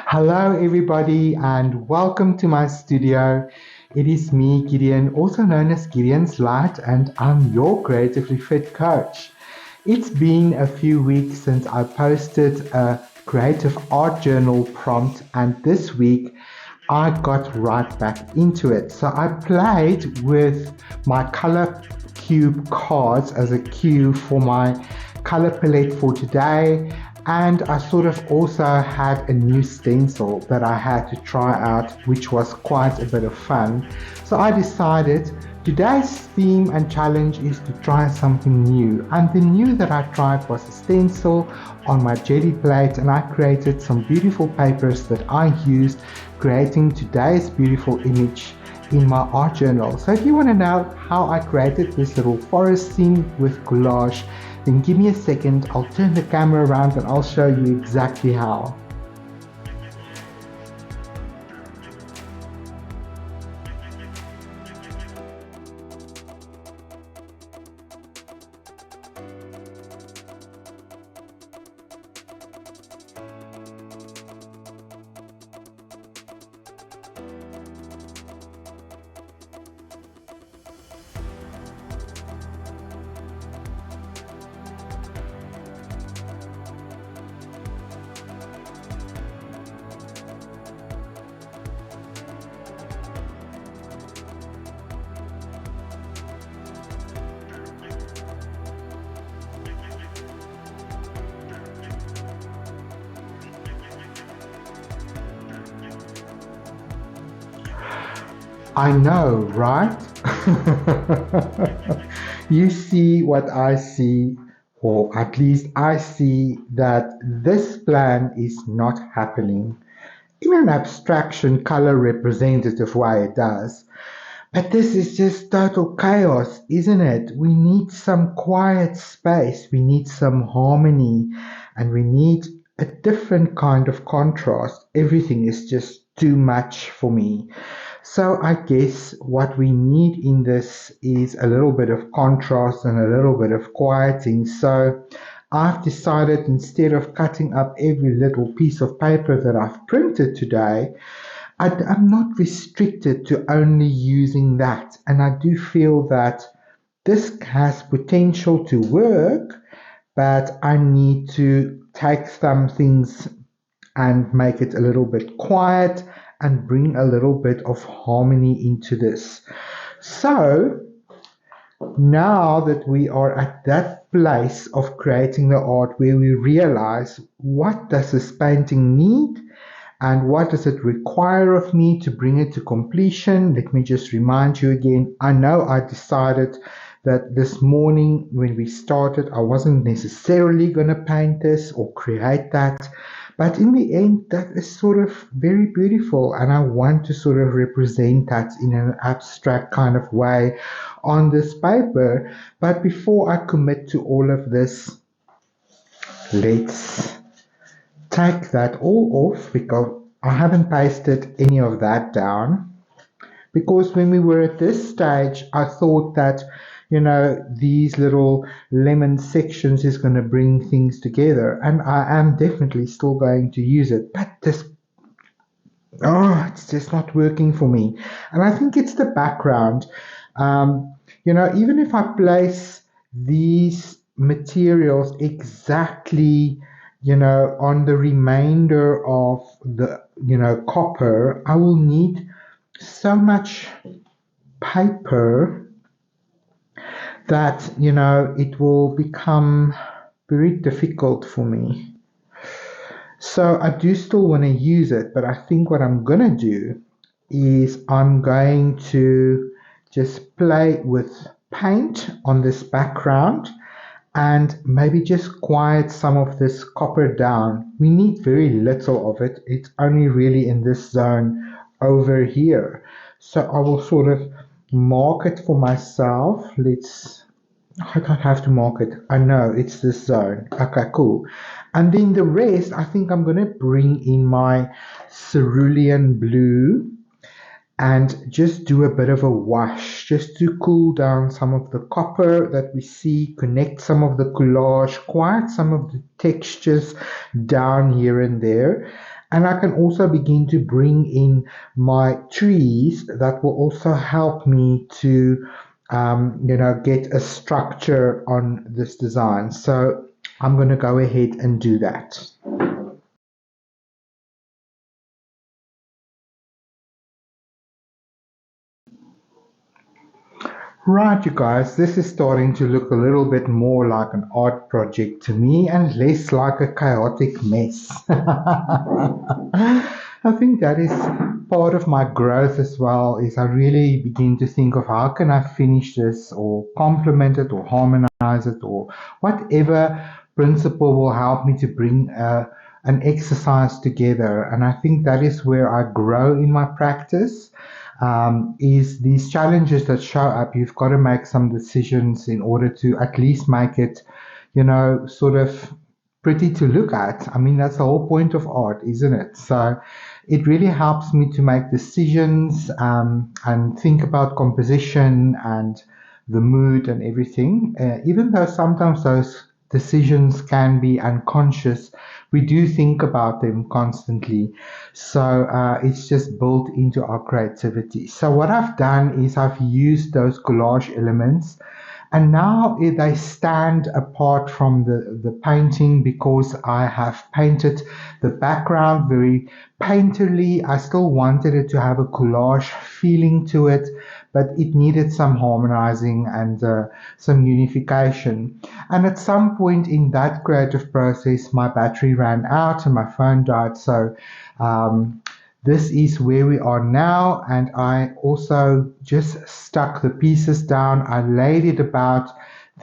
Hello, everybody, and welcome to my studio. It is me, Gideon, also known as Gideonslight, and I'm your creatively fit coach. It's been a few weeks since I posted a creative art journal prompt, and this week I got right back into it. So I played with my color cube cards as a cue for my color palette for today, and I sort of also had a new stencil that I had to try out, which was quite a bit of fun. So I decided today's theme and challenge is to try something new, and the new that I tried was a stencil on my Gelli plate, and I created some beautiful papers that I used creating today's beautiful image in my art journal. So if you want to know how I created this little forest scene with gouache, then give me a second, I'll turn the camera around and I'll show you exactly how. I know, right? You see what I see, or at least I see that this plan is not happening in an abstraction color representative way it does. But this is just total chaos, isn't it? We need some quiet space, we need some harmony, and we need a different kind of contrast. Everything is just too much for me. So I guess what we need in this is a little bit of contrast and a little bit of quieting. So I've decided, instead of cutting up every little piece of paper that I've printed today, I'm not restricted to only using that. And I do feel that this has potential to work, but I need to take some things and make it a little bit quiet and bring a little bit of harmony into this. So now that we are at that place of creating the art where we realize, what does this painting need and what does it require of me to bring it to completion? Let me just remind you again. I know I decided that this morning when we started, I wasn't necessarily going to paint this or create that. But in the end, that is sort of very beautiful, and I want to sort of represent that in an abstract kind of way on this paper. But before I commit to all of this, let's take that all off, because I haven't pasted any of that down. Because when we were at this stage, I thought that, these little lemon sections is going to bring things together, and I am definitely still going to use it. But this, it's just not working for me. And I think it's the background. Even if I place these materials exactly, on the remainder of the, copper, I will need so much paper that, it will become very difficult for me. So I do still want to use it, but I think what I'm going to do is I'm going to just play with paint on this background and maybe just quiet some of this copper down. We need very little of it. It's only really in this zone over here. So I will sort of mark it for myself. I don't have to mark it. I know it's this zone. Okay, cool. And then the rest, I think I'm going to bring in my cerulean blue and just do a bit of a wash just to cool down some of the copper that we see, connect some of the collage, quiet some of the textures down here and there. And I can also begin to bring in my trees that will also help me to, get a structure on this design. So I'm going to go ahead and do that. Right, you guys, this is starting to look a little bit more like an art project to me and less like a chaotic mess. I think that is part of my growth as well, is I really begin to think of how can I finish this or complement it or harmonize it or whatever principle will help me to bring an exercise together. And I think that is where I grow in my practice. Is these challenges that show up, you've got to make some decisions in order to at least make it, sort of pretty to look at. I mean, that's the whole point of art, isn't it? So it really helps me to make decisions and think about composition and the mood and everything. Even though sometimes those decisions can be unconscious, we do think about them constantly. So it's just built into our creativity. So what I've done is I've used those collage elements, and now they stand apart from the painting because I have painted the background very painterly. I still wanted it to have a collage feeling to it, but it needed some harmonizing and some unification. And at some point in that creative process, my battery ran out and my phone died. So um, this is where we are now, and I also just stuck the pieces down. I laid it about,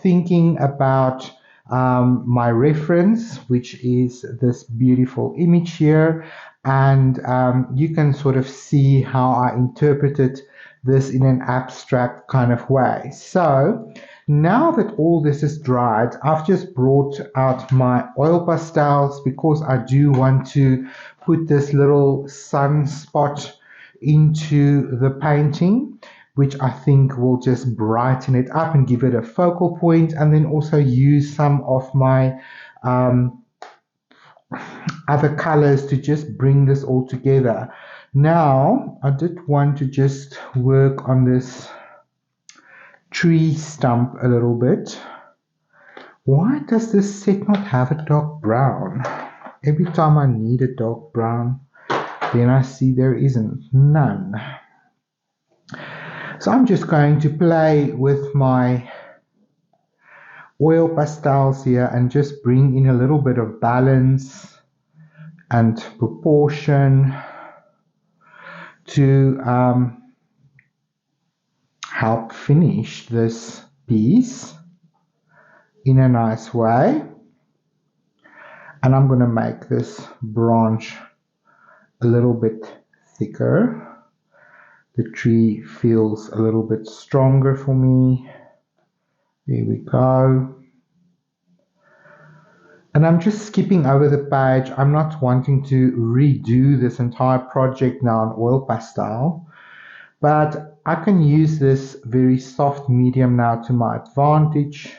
thinking about my reference, which is this beautiful image here, and you can sort of see how I interpreted this in an abstract kind of way. So now that all this is dried, I've just brought out my oil pastels because I do want to put this little sunspot into the painting, which I think will just brighten it up and give it a focal point, and then also use some of my other colors to just bring this all together. Now, I did want to just work on this tree stump a little bit. Why does this set not have a dark brown? Every time I need a dark brown, then I see there isn't none. So I'm just going to play with my oil pastels here and just bring in a little bit of balance and proportion to help finish this piece in a nice way. And I'm going to make this branch a little bit thicker. The tree feels a little bit stronger for me. There we go. And I'm just skipping over the page. I'm not wanting to redo this entire project now in oil pastel, but I can use this very soft medium now to my advantage.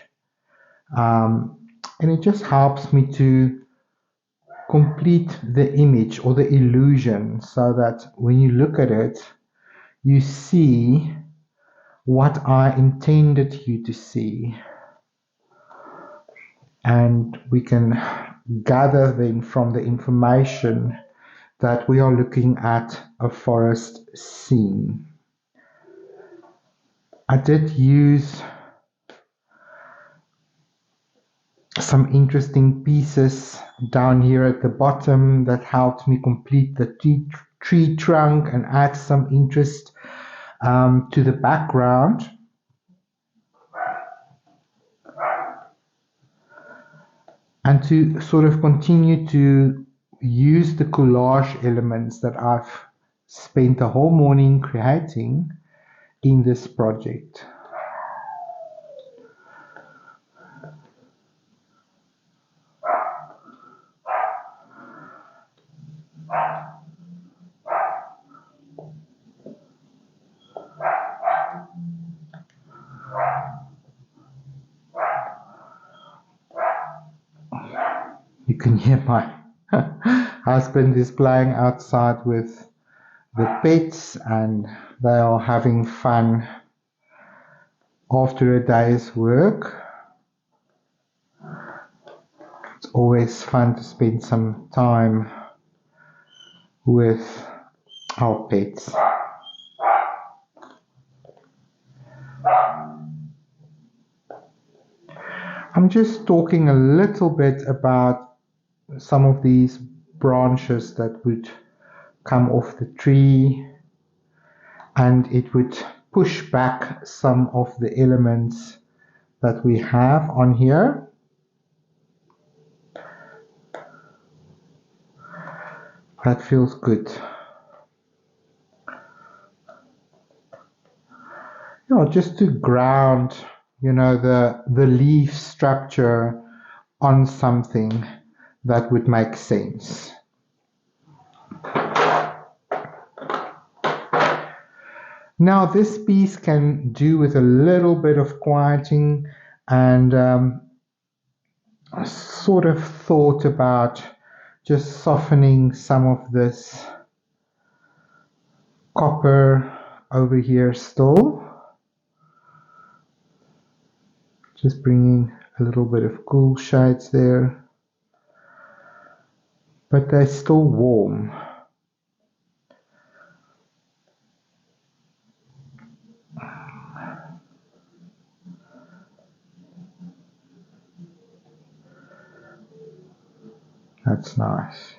And it just helps me to complete the image or the illusion so that when you look at it, you see what I intended you to see. And we can gather then from the information that we are looking at a forest scene. I did use some interesting pieces down here at the bottom that helped me complete the tree trunk and add some interest to the background. And to sort of continue to use the collage elements that I've spent the whole morning creating in this project. You can hear my husband is playing outside with the pets and they are having fun after a day's work. It's always fun to spend some time with our pets. I'm just talking a little bit about some of these branches that would come off the tree, and it would push back some of the elements that we have on here. That feels good. You know, just to ground, you know, the leaf structure on something that would make sense. Now this piece can do with a little bit of quieting, and I sort of thought about just softening some of this copper over here still. Just bringing a little bit of cool shades there, but they're still warm. That's nice.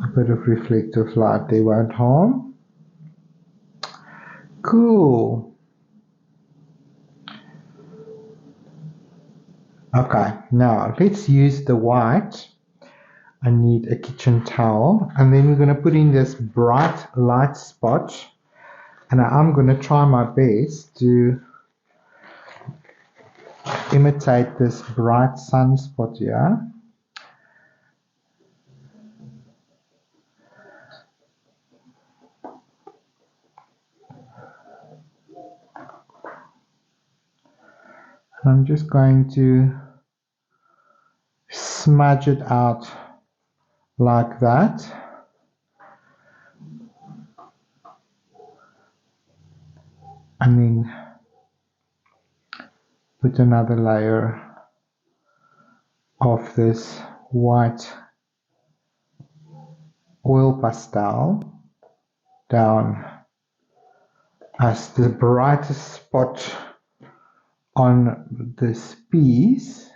A bit of reflective light they won't harm. Cool. Okay, now let's use the white. I need a kitchen towel, and then we're going to put in this bright light spot, and I'm going to try my best to imitate this bright sunspot here. I'm just going to smudge it out like that. And then put another layer of this white oil pastel down as the brightest spot on this piece.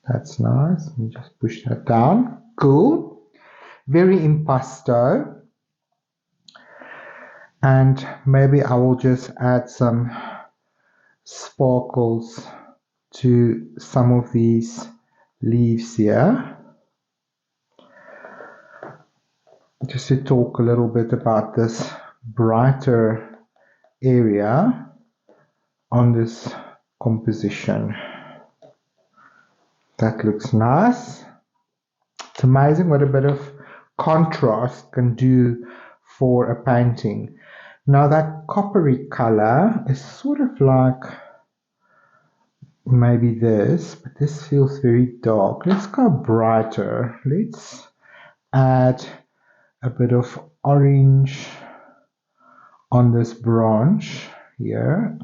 That's nice. Let me just push that down. Cool. Very impasto. And maybe I will just add some sparkles to some of these leaves here. Just to talk a little bit about this brighter area on this composition. That looks nice. It's amazing what a bit of contrast can do for a painting. Now that coppery color is sort of like maybe this, but this feels very dark. Let's go brighter. Let's add a bit of orange on this branch here.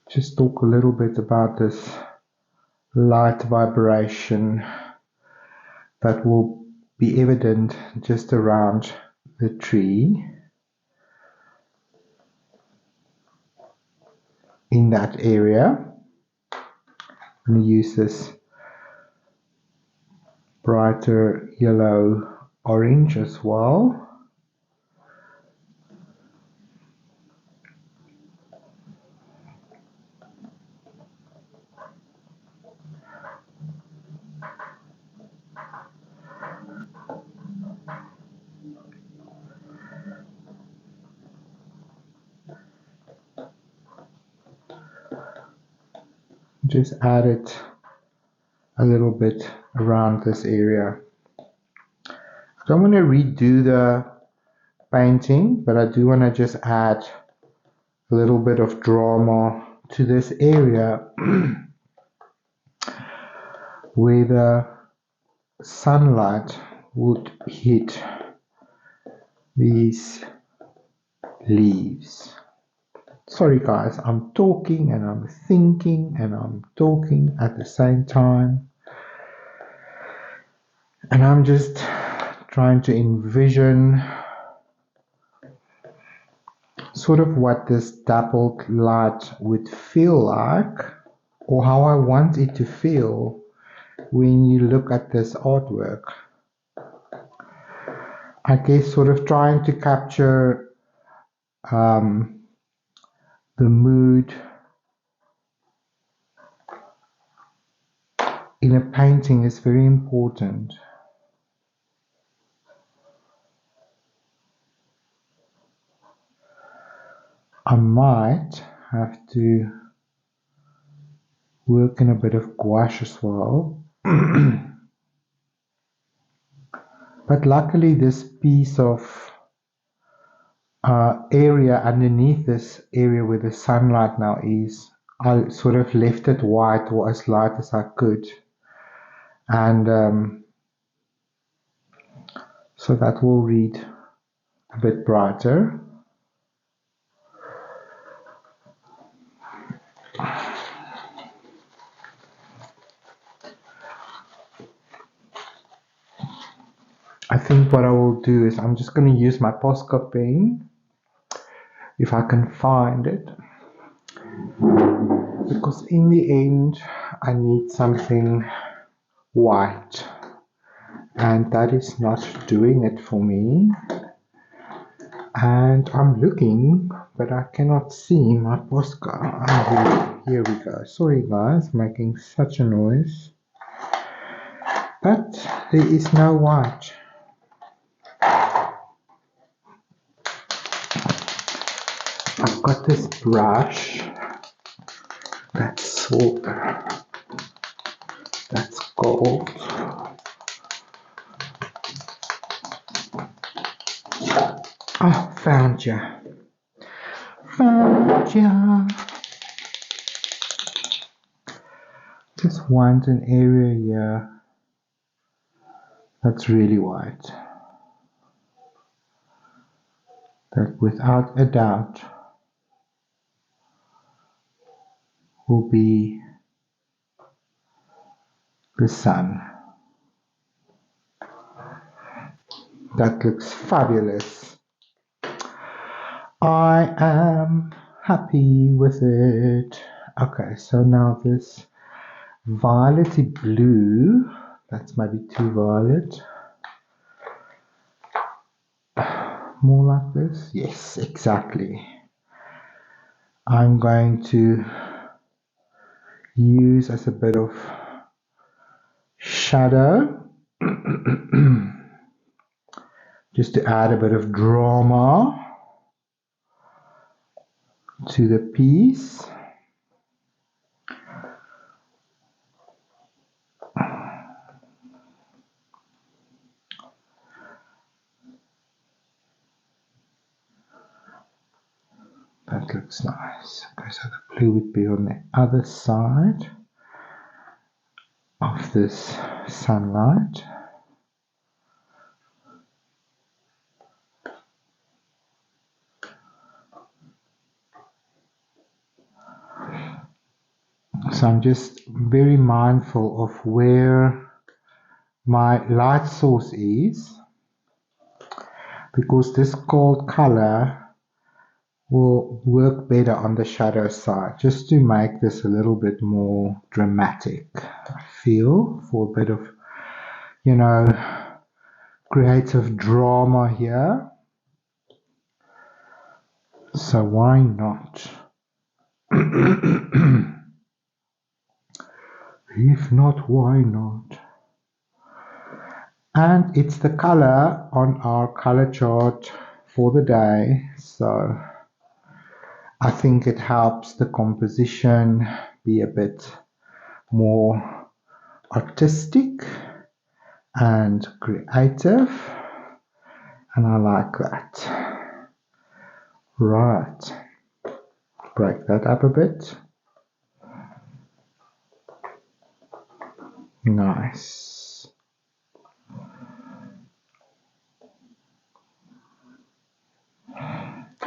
Just talk a little bit about this light vibration that will be evident just around the tree in that area. I'm going to use this brighter yellow orange as well. Just add it a little bit around this area. So I'm going to redo the painting, but I do want to just add a little bit of drama to this area where the sunlight would hit these leaves. Sorry guys, I'm talking and I'm thinking and I'm talking at the same time, and I'm just trying to envision sort of what this dappled light would feel like, or how I want it to feel when you look at this artwork. I guess sort of trying to capture the mood in a painting is very important. I might have to work in a bit of gouache as well. But luckily this piece of area underneath this area where the sunlight now is, I sort of left it white or as light as I could, and so that will read a bit brighter. I think what I will do is I'm just going to use my Posca pen, if I can find it, because in the end I need something white, and that is not doing it for me. And I'm looking, but I cannot see my Posca. Here we go. Sorry guys, making such a noise. But there is no white. I've got this brush. That's silver. That's gold. Oh, found ya. Found ya. Just want an area here that's really white. That without a doubt will be the sun. That looks fabulous. I am happy with it. Okay, so now this violety blue, that's maybe too violet. More like this. Yes, exactly. I'm going to use as a bit of shadow just to add a bit of drama to the piece. That looks nice. Okay, so the blue would be on the other side of this sunlight. So I'm just very mindful of where my light source is, because this gold color will work better on the shadow side, just to make this a little bit more dramatic, I feel, for a bit of, you know, creative drama here. So why not? If not, why not? And it's the color on our color chart for the day, so I think it helps the composition be a bit more artistic and creative, And I like that. Right. Break that up a bit. Nice.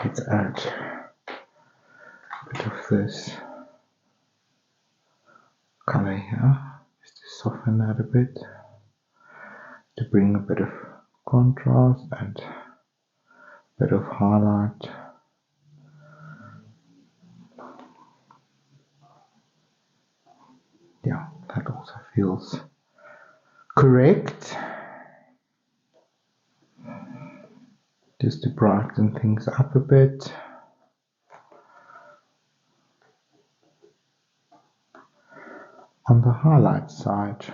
Let's add a bit of this color here, just to soften that a bit, to bring a bit of contrast and a bit of highlight. Yeah, that also feels correct. Just to brighten things up a bit. On the highlight side,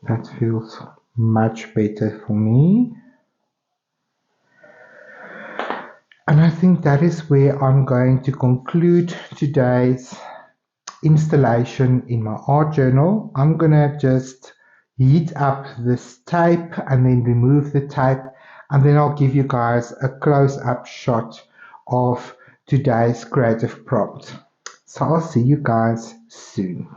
that feels much better for me. And I think that is where I'm going to conclude today's installation in my art journal. I'm gonna just heat up this tape and then remove the tape, and then I'll give you guys a close-up shot of today's creative prompt. So I'll see you guys soon.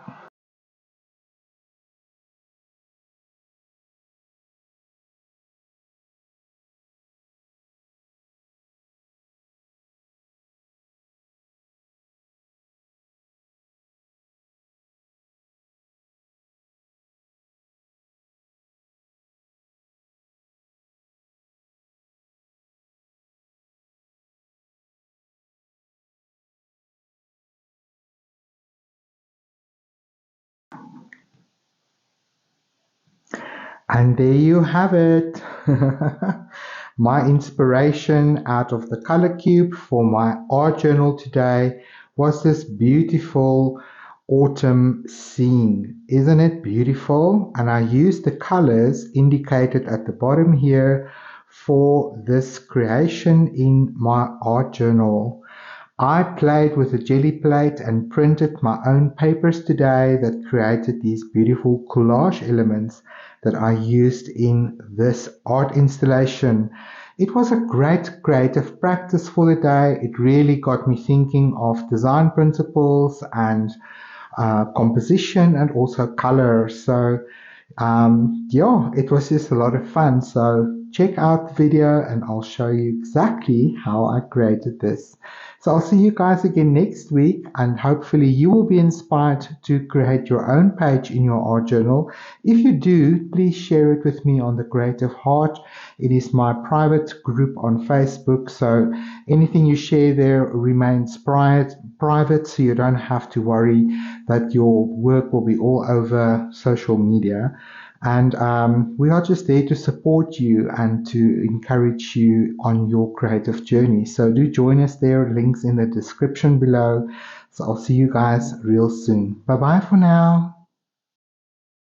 And there you have it. My inspiration out of the color cube for my art journal today was this beautiful autumn scene. Isn't it beautiful? And I used the colors indicated at the bottom here for this creation in my art journal. I played with a jelly plate and printed my own papers today that created these beautiful collage elements that I used in this art installation. It was a great creative practice for the day. It really got me thinking of design principles and composition and also color. So yeah, it was just a lot of fun. So check out the video and I'll show you exactly how I created this. So I'll see you guys again next week, and hopefully you will be inspired to create your own page in your art journal. If you do, please share it with me on the Creative Heart. It is my private group on Facebook, so anything you share there remains private, so you don't have to worry that your work will be all over social media. And we are just there to support you and to encourage you on your creative journey. So do join us there. Links in the description below. So I'll see you guys real soon. Bye bye for now.